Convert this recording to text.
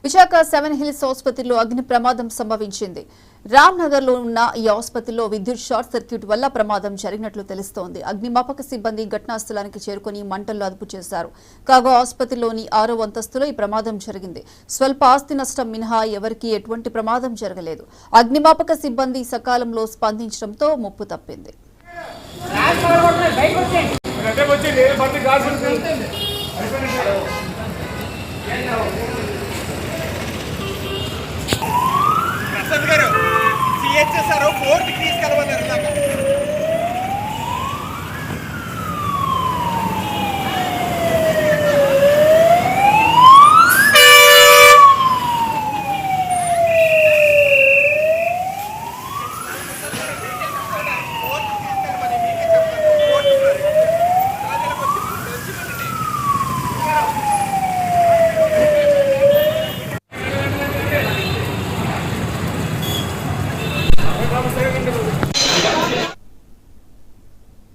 Visakha 7 hills ఆసుపత్రిలో అగ్ని ప్రమాదం సంభవించింది. రామ్నగర్లో ఉన్న ఈ ఆసుపత్రిలో విద్యుత్ షార్ట్ సర్క్యూట్ వల్ల ప్రమాదం జరిగినట్లు తెలుస్తోంది. అగ్నిమాపక సిబ్బంది ఘటనా స్థలానికి చేరుకుని మంటల్లో అదుపు చేశారు. కాగా ఆసుపత్రిలోని 6వ అంతస్తులో ఈ ప్రమాదం జరిగింది. స్వల్ప ఆస్తి నష్టం మినహా ఎవరికీ ఎటువంటి ప్రమాదం జరగలేదు. అగ్నిమాపక సిబ్బంది సకాలంలో స్పందించడంతో ముప్పు తప్పింది. బయట